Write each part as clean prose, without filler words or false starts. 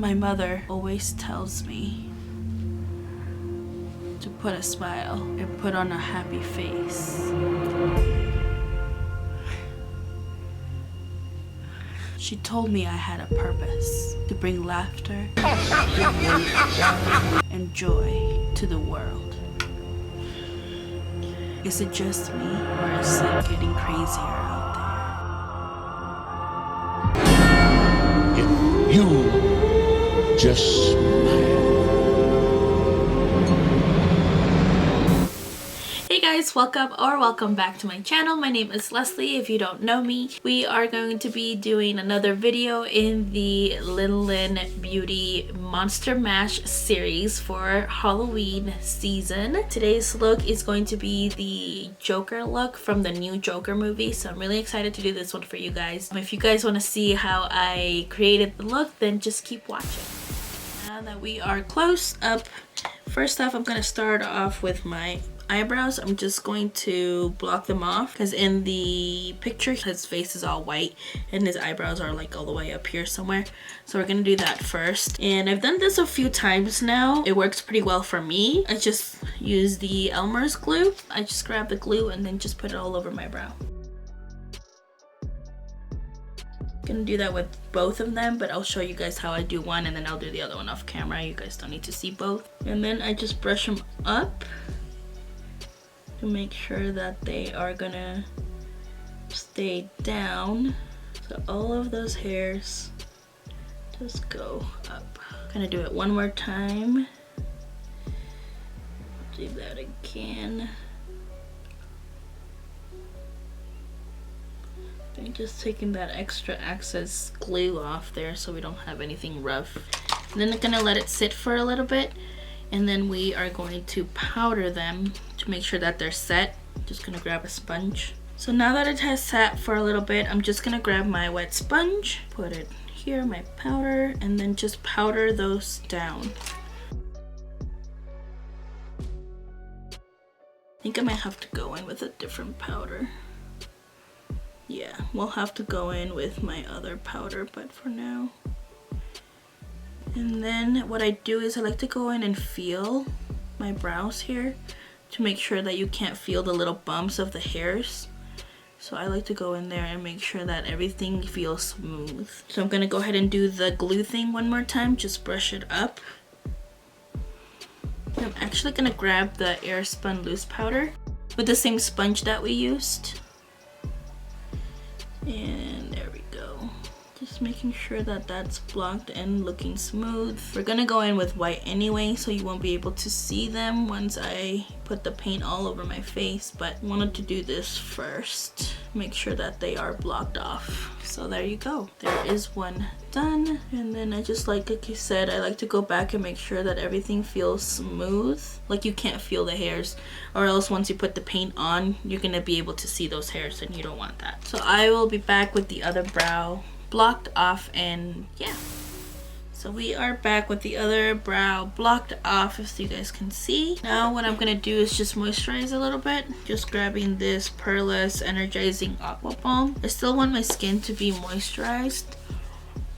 My mother always tells me to put a smile and put on a happy face. She told me I had a purpose to bring laughter and joy to the world. Is it just me, or is it getting crazier out there? If you just smile. Hey guys, welcome back to my channel. My name is Leslie. If you don't know me, we are going to be doing another video in the Lin Lin Beauty Monster Mash series for Halloween season. Today's look is going to be the Joker look from the new Joker movie, so I'm really excited to do this one for you guys. If you guys want to see how I created the look, then just keep watching. Now that we are close up, first off, I'm going to start off with my eyebrows. I'm just going to block them off because in the picture his face is all white and his eyebrows are like all the way up here somewhere. So we're gonna do that first. And I've done this a few times now. It works pretty well for me. I just use the Elmer's glue. I just grab the glue and then just put it all over my brow. Gonna do that with both of them, but I'll show you guys how I do one and then I'll do the other one off camera. You guys don't need to see both. And then I just brush them up to make sure that they are gonna stay down. So all of those hairs just go up. Gonna do it one more time. Do that again. And just taking that extra excess glue off there so we don't have anything rough. And then I'm gonna let it sit for a little bit, and then we are going to powder them to make sure that they're set. Just gonna grab a sponge. So now that it has sat for a little bit, I'm just gonna grab my wet sponge, put it here, my powder, and then just powder those down. I think I might have to go in with a different powder. Yeah, we'll have to go in with my other powder, but for now. And then what I do is I like to go in and feel my brows here to make sure that you can't feel the little bumps of the hairs. So I like to go in there and make sure that everything feels smooth. So I'm gonna go ahead and do the glue thing one more time, just brush it up. And I'm actually gonna grab the Airspun loose powder with the same sponge that we used. And there we go. Just making sure that that's blocked and looking smooth. We're gonna go in with white anyway, so you won't be able to see them once I put the paint all over my face, but wanted to do this first. Make sure that they are blocked off. So there you go. There is one done. And then I just like I said, I like to go back and make sure that everything feels smooth. Like you can't feel the hairs, or else once you put the paint on, you're gonna be able to see those hairs and you don't want that. So I will be back with the other brow blocked off, and yeah. So we are back with the other brow blocked off, as you guys can see. Now what I'm gonna do is just moisturize a little bit. Just grabbing this Pearless Energizing Aqua Balm. I still want my skin to be moisturized,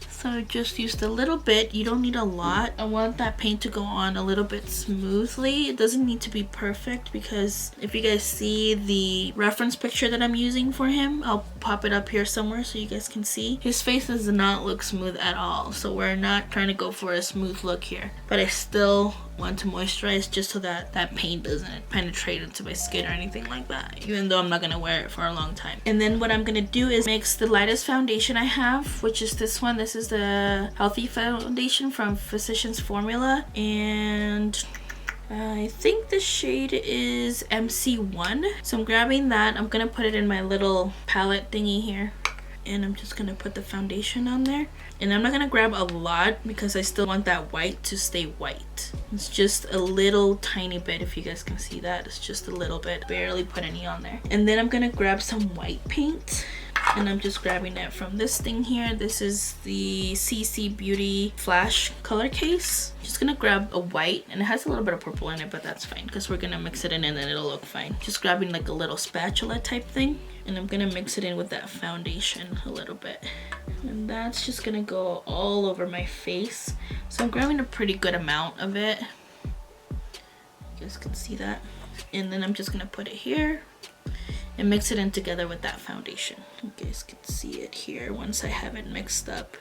so just used a little bit. You don't need a lot. I want that paint to go on a little bit smoothly. It doesn't need to be perfect, because if you guys see the reference picture that I'm using for him, I'll pop it up here somewhere so you guys can see. His face does not look smooth at all, so we're not trying to go for a smooth look here. But I still want to moisturize just so that that paint doesn't penetrate into my skin or anything like that, even though I'm not gonna wear it for a long time. And then what I'm gonna do is mix the lightest foundation I have, which is this one. This is the Healthy Foundation from Physicians Formula, and I think the shade is MC1. So I'm grabbing that. I'm gonna put it in my little palette thingy here, and I'm just gonna put the foundation on there. And I'm not gonna grab a lot because I still want that white to stay white. It's just a little tiny bit. If you guys can see that, it's just a little bit. Barely put any on there. And then I'm gonna grab some white paint, and I'm just grabbing it from this thing here. This is the CC Beauty Flash color case. Just gonna grab a white, and it has a little bit of purple in it, but that's fine because we're gonna mix it in and then it'll look fine. Just grabbing like a little spatula type thing. And I'm gonna mix it in with that foundation a little bit. And that's just gonna go all over my face. So I'm grabbing a pretty good amount of it. You guys can see that. And then I'm just gonna put it here and mix it in together with that foundation. You guys can see it here once I have it mixed up.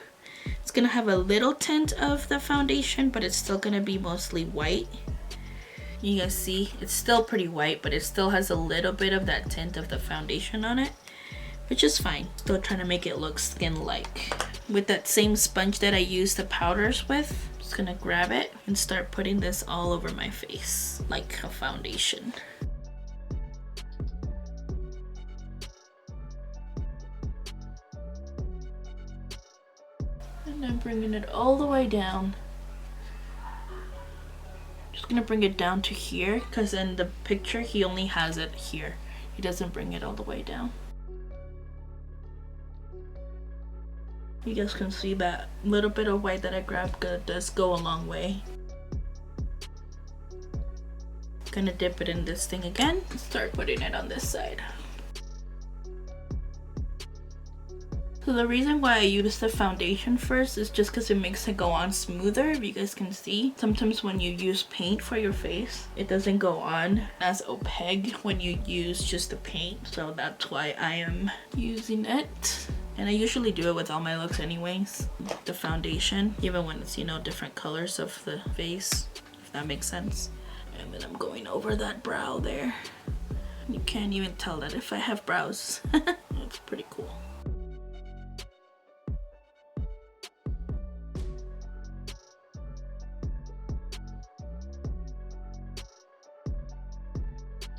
It's gonna have a little tint of the foundation, but it's still gonna be mostly white. You guys see, it's still pretty white, but it still has a little bit of that tint of the foundation on it, which is fine. Still trying to make it look skin-like. With that same sponge that I used the powders with, I'm just gonna grab it and start putting this all over my face, like a foundation. And I'm bringing it all the way down. Just gonna bring it down to here, because in the picture he only has it here. He doesn't bring it all the way down. You guys can see that little bit of white that I grabbed does go a long way. Gonna dip it in this thing again and start putting it on this side. So the reason why I use the foundation first is just because it makes it go on smoother. If you guys can see, sometimes when you use paint for your face, it doesn't go on as opaque when you use just the paint. So that's why I am using it. And I usually do it with all my looks anyways, the foundation, even when it's, you know, different colors of the face, if that makes sense. And then I'm going over that brow there. You can't even tell that if I have brows. It's pretty cool.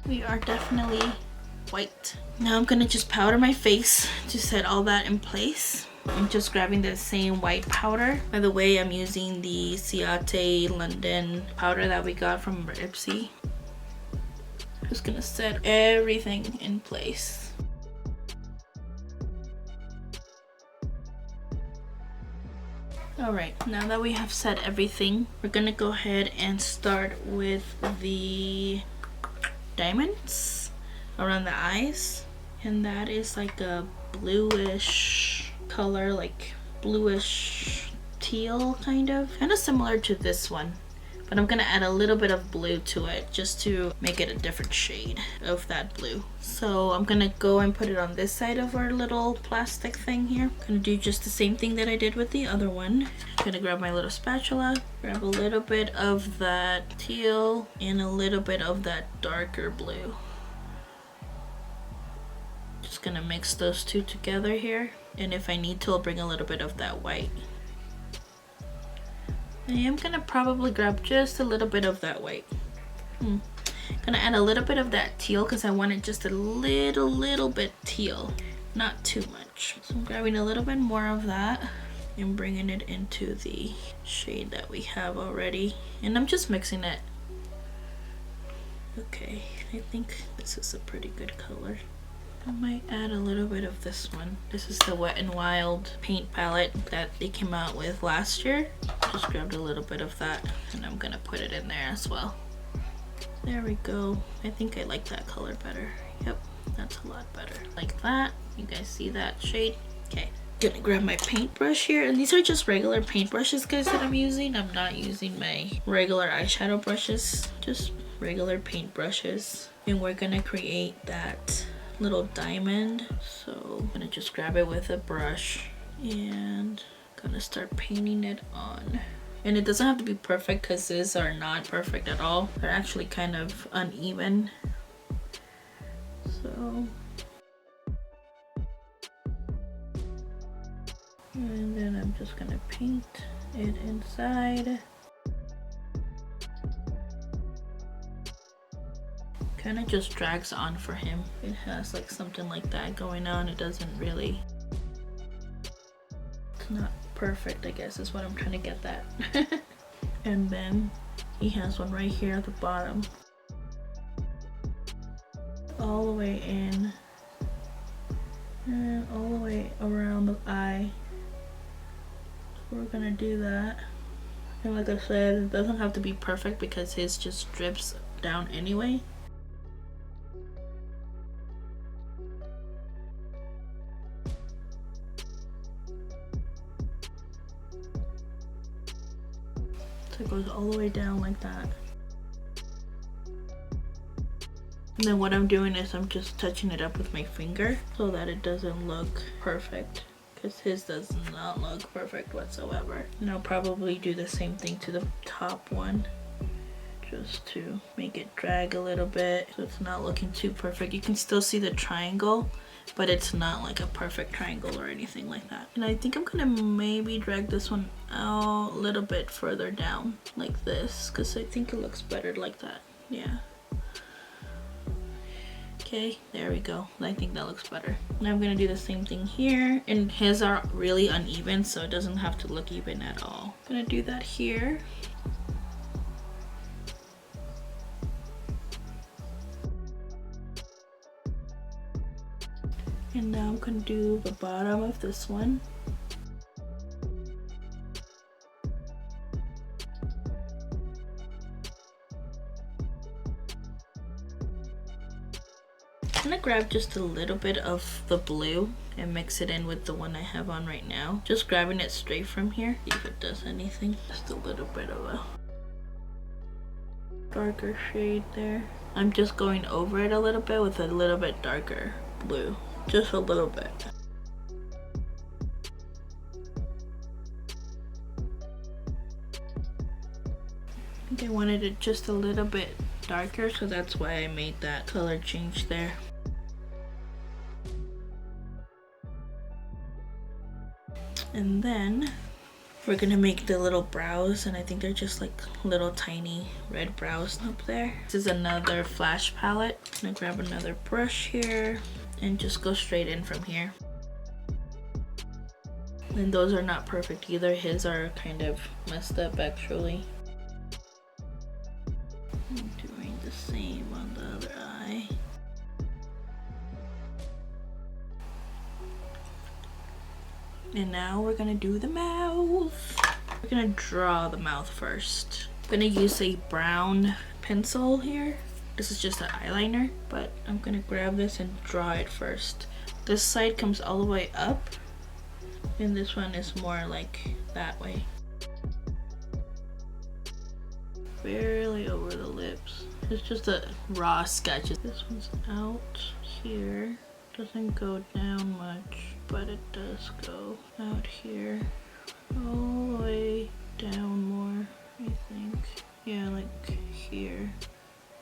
We are definitely white. Now I'm gonna just powder my face to set all that in place. I'm just grabbing the same white powder. By the way, I'm using the Ciate London powder that we got from Ipsy. Just gonna set everything in place. Alright, now that we have set everything, we're gonna go ahead and start with the diamonds around the eyes, and that is like a bluish color, like bluish teal, kind of similar to this one, but I'm gonna add a little bit of blue to it just to make it a different shade of that blue. So I'm gonna go and put it on this side of our little plastic thing here. I'm gonna do just the same thing that I did with the other one. I'm gonna grab my little spatula, grab a little bit of that teal and a little bit of that darker blue. Just gonna mix those two together here, and if I need to, I'll bring a little bit of that white. I am gonna probably grab just a little bit of that white. Gonna add a little bit of that teal because I want it just a little bit teal, not too much. So I'm grabbing a little bit more of that and bringing it into the shade that we have already, and I'm just mixing it. Okay, I think this is a pretty good color. I might add a little bit of this one. This is the Wet n Wild paint palette that they came out with last year. Just grabbed a little bit of that and I'm gonna put it in there as well. There we go. I think I like that color better. Yep, that's a lot better. Like that. You guys see that shade? Okay. Gonna grab my paintbrush here, and these are just regular paintbrushes, guys, that I'm using. I'm not using my regular eyeshadow brushes, just regular paintbrushes. And we're gonna create that little diamond. So I'm gonna just grab it with a brush and gonna start painting it on. And it doesn't have to be perfect because these are not perfect at all. They're actually kind of uneven. So, and then I'm just gonna paint it inside. Kind of just drags on for him. It has like something like that going on. It doesn't really, it's not perfect, I guess is what I'm trying to get at. And then he has one right here at the bottom, all the way in and all the way around the eye. So we're gonna do that. And like I said, it doesn't have to be perfect because his just drips down anyway. So it goes all the way down like that. And then what I'm doing is I'm just touching it up with my finger so that it doesn't look perfect, because his does not look perfect whatsoever. And I'll probably do the same thing to the top one, just to make it drag a little bit so it's not looking too perfect. You can still see the triangle, but it's not like a perfect triangle or anything like that. And I think I'm gonna maybe drag this one out a little bit further down like this, because I think it looks better like that. Yeah. Okay, there we go. I think that looks better. Now I'm gonna do the same thing here, and his are really uneven, so it doesn't have to look even at all. I'm gonna do that here. And now I'm gonna do the bottom of this one. I'm gonna grab just a little bit of the blue and mix it in with the one I have on right now. Just grabbing it straight from here, see if it does anything. Just a little bit of a darker shade there. I'm just going over it a little bit with a little bit darker blue. Just a little bit. I think I wanted it just a little bit darker, so that's why I made that color change there. And then we're gonna make the little brows, and I think they're just like little tiny red brows up there. This is another flash palette. I'm gonna grab another brush here and just go straight in from here. And those are not perfect either. His are kind of messed up actually. I'm doing the same on the other eye. And now we're gonna do the mouth. We're gonna draw the mouth first. I'm gonna use a brown pencil here. This is just an eyeliner, but I'm gonna grab this and draw it first. This side comes all the way up, and this one is more like that way. Barely over the lips. It's just a raw sketch. This one's out here. Doesn't go down much, but it does go out here. All the way down more, I think. Yeah, like here.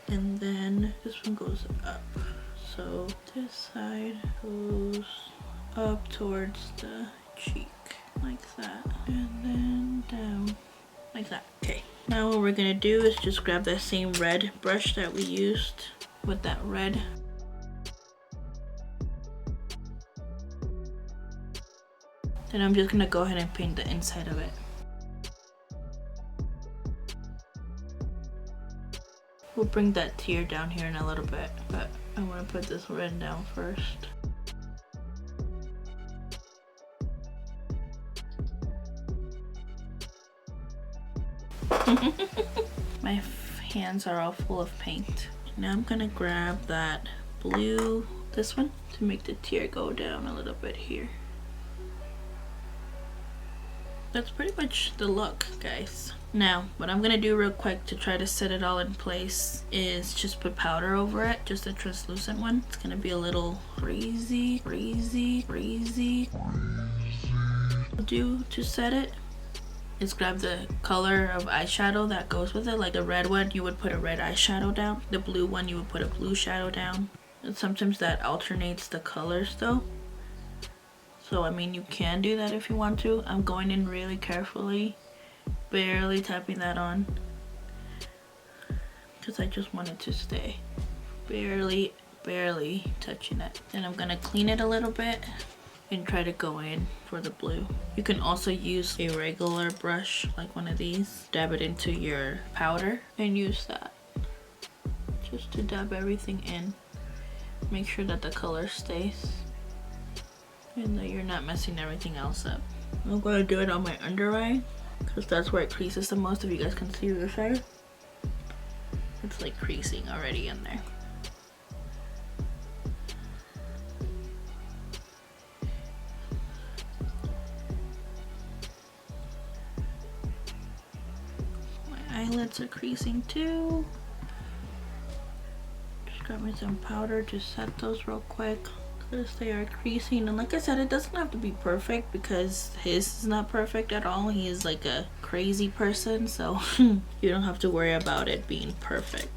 And then this one goes up. So this side goes up towards the cheek, like that. And then down, like that. Okay. Now what we're gonna do is just grab that same red brush that we used with that red. Then I'm just gonna go ahead and paint the inside of it. We'll bring that tear down here in a little bit, but I want to put this red down first. My hands are all full of paint. Now I'm gonna grab that blue, this one, to make the tear go down a little bit here. That's pretty much the look, guys. Now, what I'm gonna do real quick to try to set it all in place is just put powder over it, just a translucent one. It's gonna be a little crazy. Do to set it is grab the color of eyeshadow that goes with it. Like the red one, you would put a red eyeshadow down. The blue one, you would put a blue shadow down. And sometimes that alternates the colors though. So I mean, you can do that if you want to. I'm going in really carefully, barely tapping that on, because I just want it to stay. Barely touching it. Then I'm gonna clean it a little bit and try to go in for the blue. You can also use a regular brush, like one of these. Dab it into your powder and use that just to dab everything in. Make sure that the color stays and that you're not messing everything else up. I'm going to do it on my under eye because that's where it creases the most. If you guys can see this side, it's like creasing already in there. eyelids are creasing too. Just grab me some powder to set those real quick because they are creasing. And like I said, it doesn't have to be perfect because his is not perfect at all. He is like a crazy person, so you don't have to worry about it being perfect.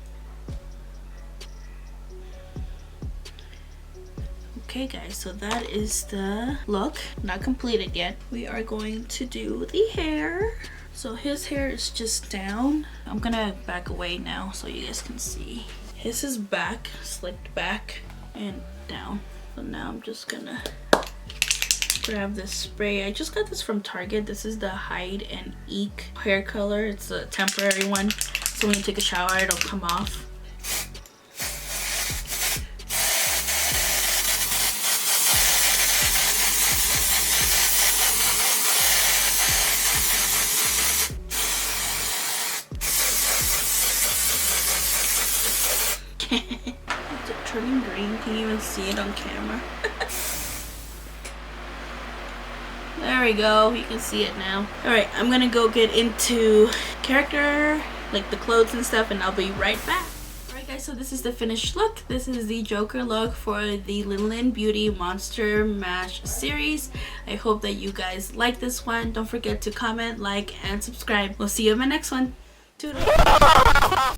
Okay guys, so that is the look. Not completed yet. We are going to do the hair. So his hair is just down. I'm gonna back away now so you guys can see. His is back, slicked back and down. So now I'm just gonna grab this spray. I just got this from Target. This is the Hide and Eek hair color. It's a temporary one, so when you take a shower it'll come off. Is it turning green? Can you even see it on camera? There we go, you can see it now. Alright, I'm gonna go get into character, like the clothes and stuff, and I'll be right back. Alright guys, so this is the finished look. This is the Joker look for the Lin Lin Beauty Monster Mash series. I hope that you guys like this one. Don't forget to comment, like, and subscribe. We'll see you in my next one. Toodles!